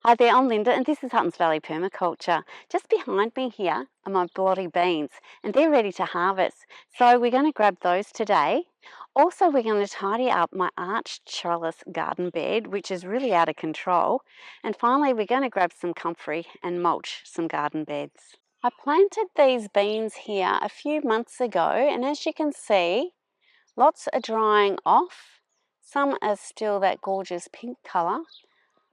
Hi there, I'm Linda and this is Huttons Valley Permaculture. Just behind me here are my Borlotti beans and they're ready to harvest. So we're going to grab those today. Also, we're going to tidy up my arched trellis garden bed, which is really out of control. And finally, we're going to grab some comfrey and mulch some garden beds. I planted these beans here a few months ago, and as you can see, lots are drying off. Some are still that gorgeous pink colour,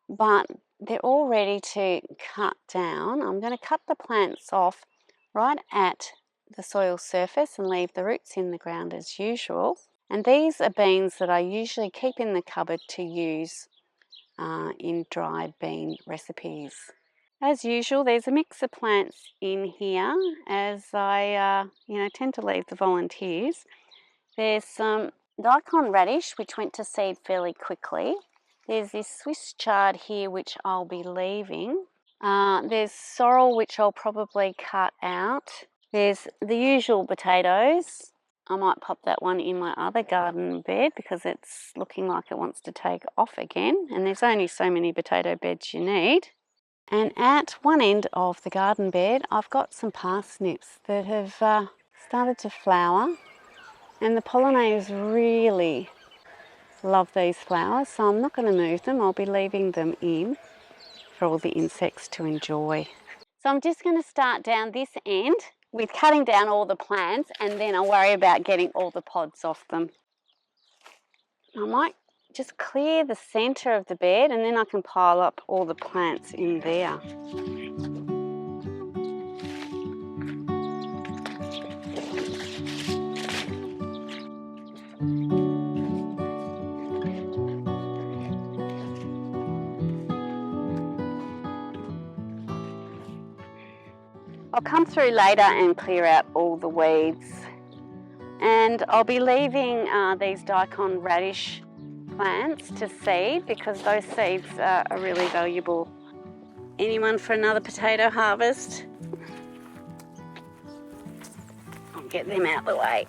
but they're all ready to cut down. I'm going to cut the plants off right at the soil surface and leave the roots in the ground as usual. And these are beans that I usually keep in the cupboard to use in dried bean recipes. As usual, there's a mix of plants in here as I tend to leave the volunteers. There's some daikon radish which went to seed fairly quickly. There's this Swiss chard here which I'll be leaving. There's sorrel which I'll probably cut out. There's the usual potatoes. I might pop that one in my other garden bed because it's looking like it wants to take off again, and there's only so many potato beds you need. And at one end of the garden bed I've got some parsnips that have started to flower, and the pollinators really love these flowers, so I'm not going to move them. I'll be leaving them in for all the insects to enjoy. So I'm just going to start down this end with cutting down all the plants, and then I'll worry about getting all the pods off them. I might just clear the centre of the bed and then I can pile up all the plants in there. I'll come through later and clear out all the weeds, and I'll be leaving these daikon radish plants to seed because those seeds are really valuable. Anyone for another potato harvest? I'll get them out the way.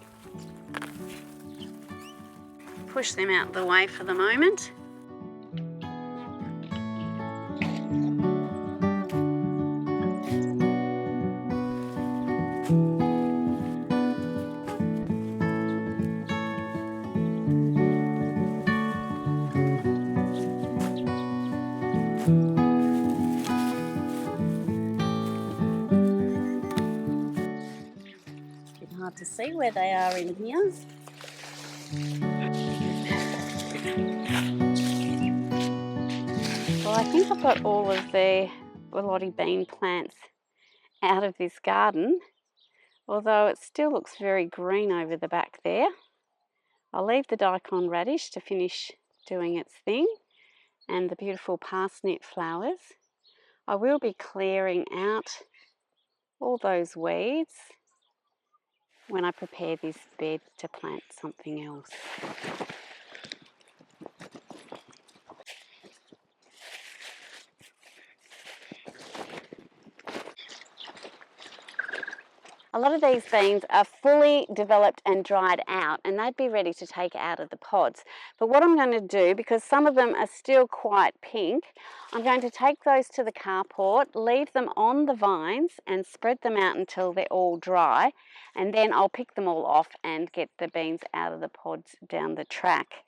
Push them out the way for the moment. Hard to see where they are in here. Well, I think I've got all of the Borlotti bean plants out of this garden, although it still looks very green over the back there. I'll leave the daikon radish to finish doing its thing, and the beautiful parsnip flowers. I will be clearing out all those weeds when I prepare this bed to plant something else. A lot of these beans are fully developed and dried out, and they'd be ready to take out of the pods. But what I'm going to do, because some of them are still quite pink, I'm going to take those to the carport, leave them on the vines and spread them out until they're all dry, and then I'll pick them all off and get the beans out of the pods down the track.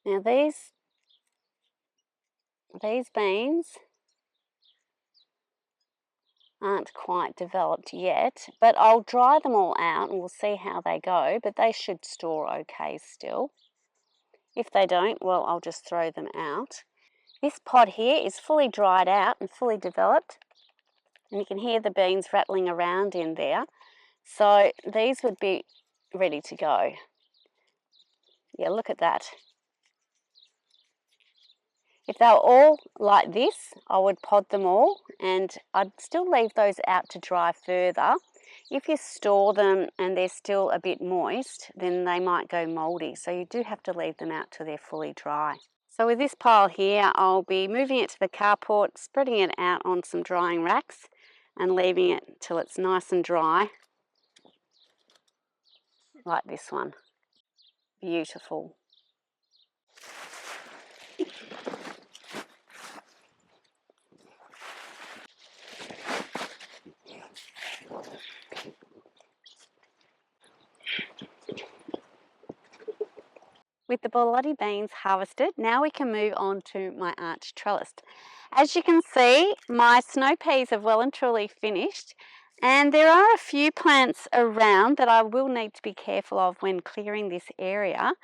Now these beans aren't quite developed yet, but I'll dry them all out and we'll see how they go, but they should store okay still. If they don't, well, I'll just throw them out. This pod here is fully dried out and fully developed, and you can hear the beans rattling around in there, so these would be ready to go. Yeah, look at that. If they were all like this, I would pod them all, and I'd still leave those out to dry further. If you store them and they're still a bit moist, then they might go mouldy, so you do have to leave them out till they're fully dry. So with this pile here, I'll be moving it to the carport, spreading it out on some drying racks and leaving it till it's nice and dry, like this one. Beautiful. with the Borlotti beans harvested, now we can move on to my arch trellis. As you can see, my snow peas have well and truly finished, and there are a few plants around that I will need to be careful of when clearing this area.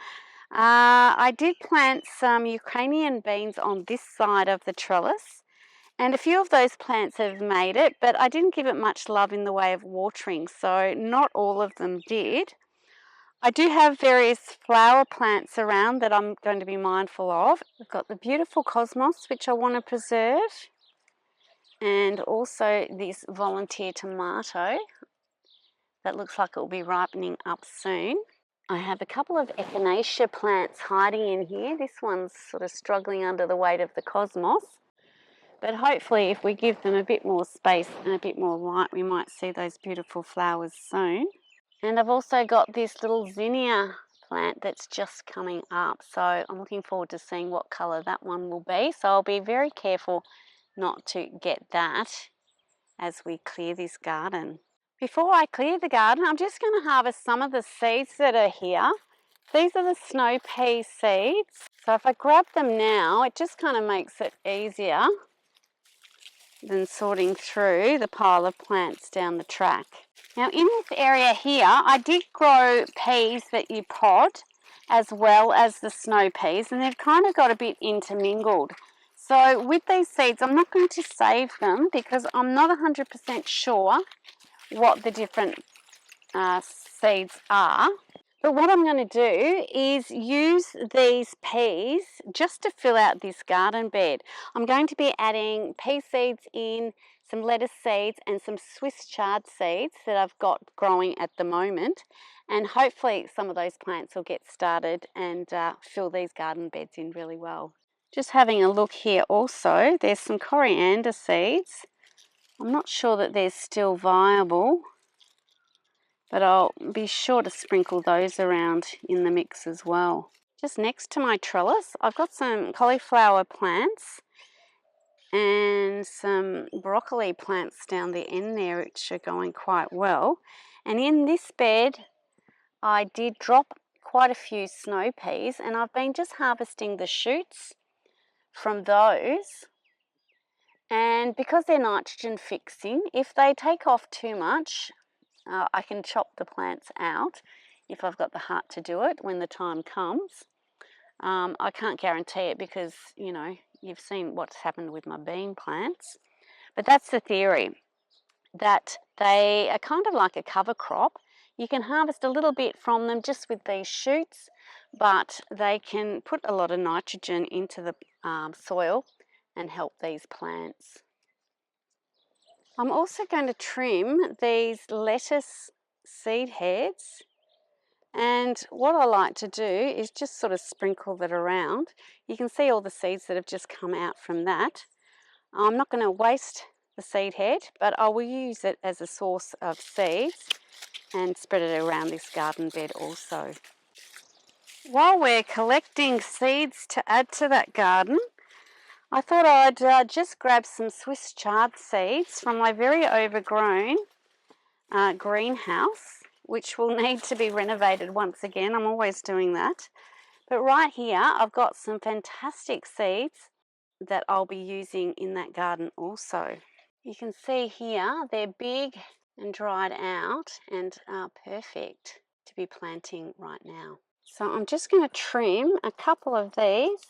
I did plant some Ukrainian beans on this side of the trellis, and a few of those plants have made it, but I didn't give it much love in the way of watering, so not all of them did. I do have various flower plants around that I'm going to be mindful of. We've got the beautiful cosmos, which I want to preserve, and also this volunteer tomato that looks like it will be ripening up soon. I have a couple of echinacea plants hiding in here. This one's sort of struggling under the weight of the cosmos, but hopefully if we give them a bit more space and a bit more light, we might see those beautiful flowers soon. And I've also got this little zinnia plant that's just coming up, so I'm looking forward to seeing what colour that one will be. So I'll be very careful not to get that as we clear this garden. Before I clear the garden, I'm just going to harvest some of the seeds that are here. These are the snow pea seeds. So if I grab them now, it just kind of makes it easier than sorting through the pile of plants down the track. Now in this area here, I did grow peas that you pod as well as the snow peas, and they've kind of got a bit intermingled. So with these seeds, I'm not going to save them because I'm not 100% sure what the different seeds are. But what I'm going to do is use these peas just to fill out this garden bed. I'm going to be adding pea seeds in, some lettuce seeds and some Swiss chard seeds that I've got growing at the moment. And hopefully some of those plants will get started and fill these garden beds in really well. Just having a look here also, there's some coriander seeds. I'm not sure that they're still viable, but I'll be sure to sprinkle those around in the mix as well. Just next to my trellis, I've got some cauliflower plants and some broccoli plants down the end there, which are going quite well. And in this bed, I did drop quite a few snow peas, and I've been just harvesting the shoots from those. And because they're nitrogen fixing, if they take off too much, I can chop the plants out if I've got the heart to do it when the time comes. I can't guarantee it because, you know, you've seen what's happened with my bean plants. But that's the theory, that they are kind of like a cover crop. You can harvest a little bit from them just with these shoots, but they can put a lot of nitrogen into the soil and help these plants. I'm also going to trim these lettuce seed heads, and what I like to do is just sort of sprinkle that around. You can see all the seeds that have just come out from that. I'm not going to waste the seed head, but I will use it as a source of seeds and spread it around this garden bed also. While we're collecting seeds to add to that garden, I thought I'd just grab some Swiss chard seeds from my very overgrown greenhouse, which will need to be renovated once again. I'm always doing that. But right here, I've got some fantastic seeds that I'll be using in that garden also. You can see here, they're big and dried out and are perfect to be planting right now. So I'm just going to trim a couple of these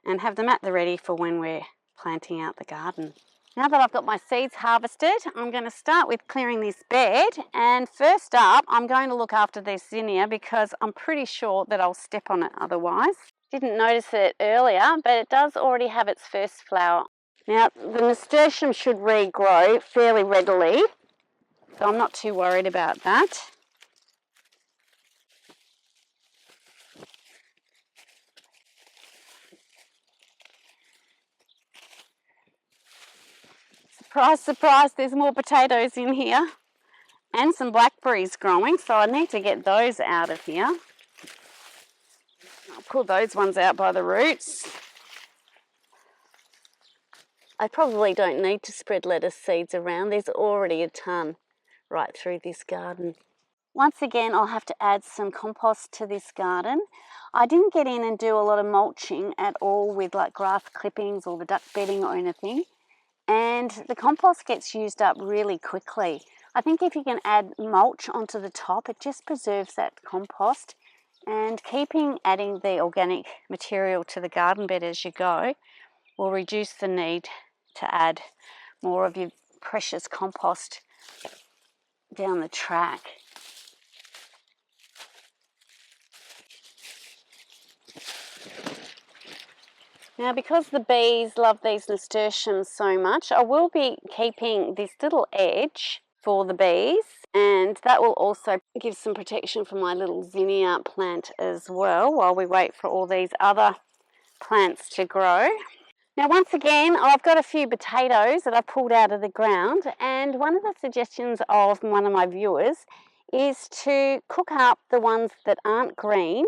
and have them at the ready for when we're planting out the garden. Now that I've got my seeds harvested, I'm going to start with clearing this bed, and first up I'm going to look after this zinnia because I'm pretty sure that I'll step on it otherwise. Didn't notice it earlier, but it does already have its first flower. Now the nasturtium should regrow fairly readily, so I'm not too worried about that. Surprise, surprise, there's more potatoes in here and some blackberries growing, so I need to get those out of here. I'll pull those ones out by the roots. I probably don't need to spread lettuce seeds around. There's already a ton right through this garden. Once again, I'll have to add some compost to this garden. I didn't get in and do a lot of mulching at all with like grass clippings or the duck bedding or anything. And the compost gets used up really quickly. I think if you can add mulch onto the top, it just preserves that compost. And adding the organic material to the garden bed as you go will reduce the need to add more of your precious compost down the track. Now, because the bees love these nasturtiums so much, I will be keeping this little edge for the bees, and that will also give some protection for my little zinnia plant as well while we wait for all these other plants to grow. Now, once again, I've got a few potatoes that I've pulled out of the ground, and one of the suggestions of one of my viewers is to cook up the ones that aren't green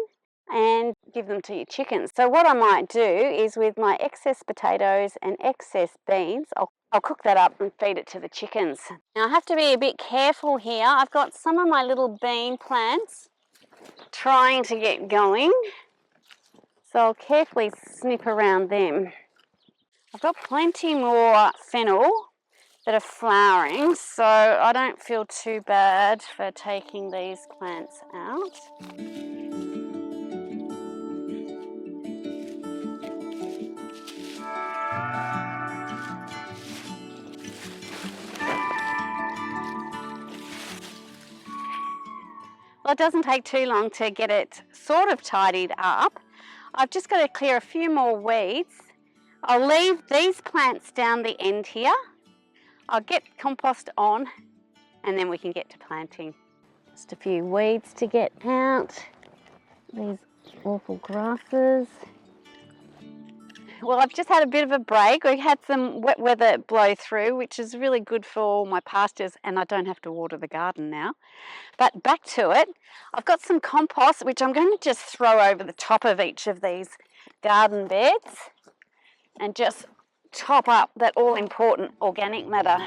and give them to your chickens. So what I might do is, with my excess potatoes and excess beans, I'll cook that up and feed it to the chickens. Now, I have to be a bit careful here. I've got some of my little bean plants trying to get going, so I'll carefully snip around them. I've got plenty more fennel that are flowering, so I don't feel too bad for taking these plants out. Well, it doesn't take too long to get it sort of tidied up. I've just got to clear a few more weeds. I'll leave these plants down the end here. I'll get compost on and then we can get to planting. Just a few weeds to get out. These awful grasses. Well, I've just had a bit of a break. We had some wet weather blow through, which is really good for all my pastures, and I don't have to water the garden now. But back to it, I've got some compost, which I'm going to just throw over the top of each of these garden beds and just top up that all-important organic matter.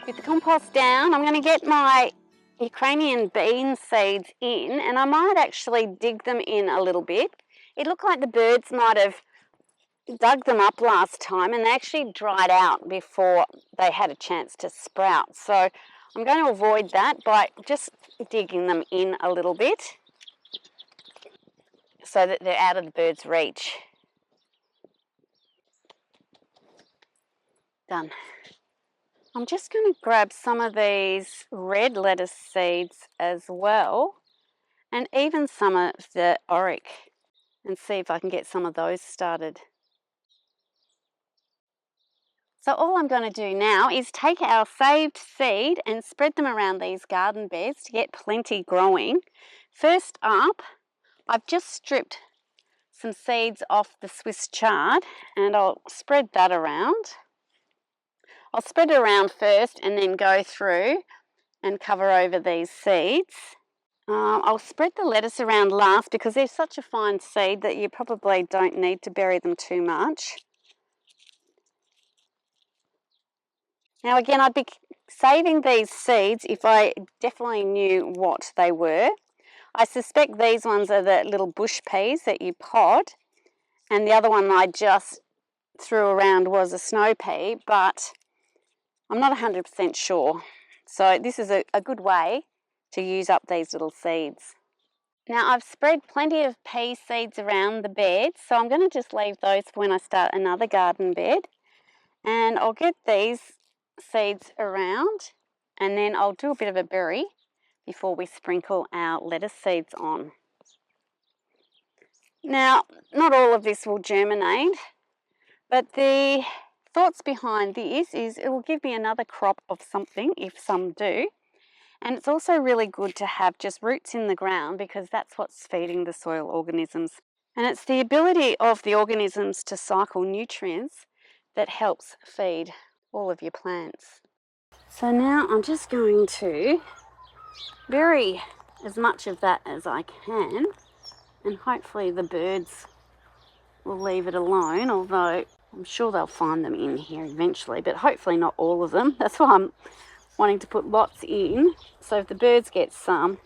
With the compost down, I'm going to get my Ukrainian bean seeds in, and I might actually dig them in a little bit. It looked like the birds might have dug them up last time and they actually dried out before they had a chance to sprout. So I'm going to avoid that by just digging them in a little bit so that they're out of the bird's reach. Done. I'm just going to grab some of these red lettuce seeds as well, and even some of the auric, and see if I can get some of those started. So all I'm going to do now is take our saved seed and spread them around these garden beds to get plenty growing. First up, I've just stripped some seeds off the Swiss chard and I'll spread that around. I'll spread it around first and then go through and cover over these seeds. I'll spread the lettuce around last because they're such a fine seed that you probably don't need to bury them too much. Now again, I'd be saving these seeds if I definitely knew what they were. I suspect these ones are the little bush peas that you pod, and the other one I just threw around was a snow pea, but I'm not 100% sure. So this is a good way to use up these little seeds. Now I've spread plenty of pea seeds around the bed, so I'm going to just leave those for when I start another garden bed. And I'll get these seeds around and then I'll do a bit of a bury before we sprinkle our lettuce seeds on. Now, not all of this will germinate, but the thoughts behind this is it will give me another crop of something, if some do, And it's also really good to have just roots in the ground because that's what's feeding the soil organisms. And it's the ability of the organisms to cycle nutrients that helps feed all of your plants. So now I'm just going to bury as much of that as I can, and hopefully the birds will leave it alone, although I'm sure they'll find them in here eventually, but hopefully not all of them. That's why I'm wanting to put lots in, so if the birds get some,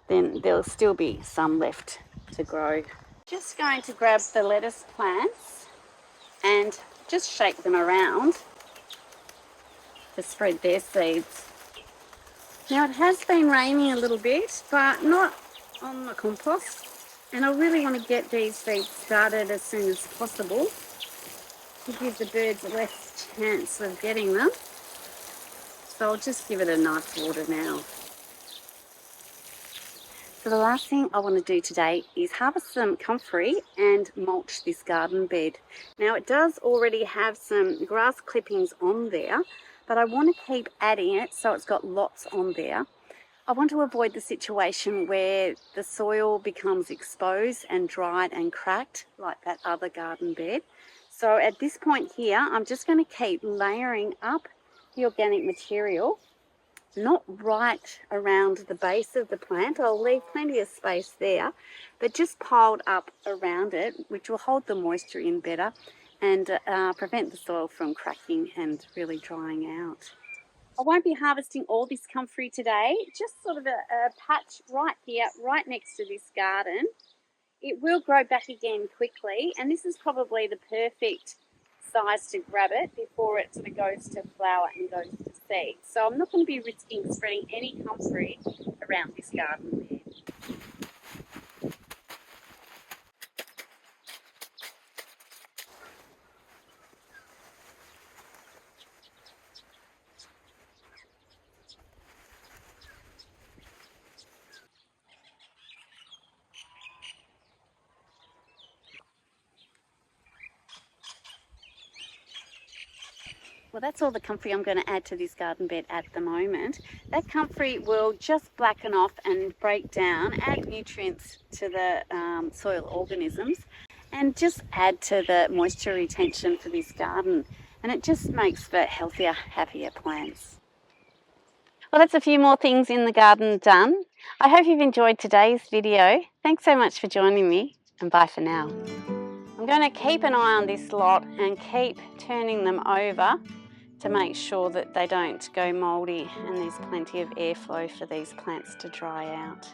then there'll still be some left to grow. Just going to grab the lettuce plants and just shake them around to spread their seeds. Now it has been raining a little bit, but not on the compost, and I really want to get these seeds started as soon as possible to give the birds less chance of getting them. So I'll just give it a nice water now. So the last thing I want to do today is harvest some comfrey and mulch this garden bed. Now it does already have some grass clippings on there, but I want to keep adding it so it's got lots on there. I want to avoid the situation where the soil becomes exposed and dried and cracked like that other garden bed. So at this point here, I'm just going to keep layering up the organic material, not right around the base of the plant. I'll leave plenty of space there, but just piled up around it, which will hold the moisture in better and prevent the soil from cracking and really drying out. I won't be harvesting all this comfrey today, just sort of a patch right here, right next to this garden. It will grow back again quickly, and this is probably the perfect size to grab it before it sort of goes to flower and goes to seed. So I'm not going to be risking spreading any comfrey around this garden bed. Well, that's all the comfrey I'm going to add to this garden bed at the moment. That comfrey will just blacken off and break down, add nutrients to the soil organisms, and just add to the moisture retention for this garden. And it just makes for healthier, happier plants. Well, that's a few more things in the garden done. I hope you've enjoyed today's video. Thanks so much for joining me, and bye for now. I'm going to keep an eye on this lot and keep turning them over to make sure that they don't go mouldy and there's plenty of airflow for these plants to dry out.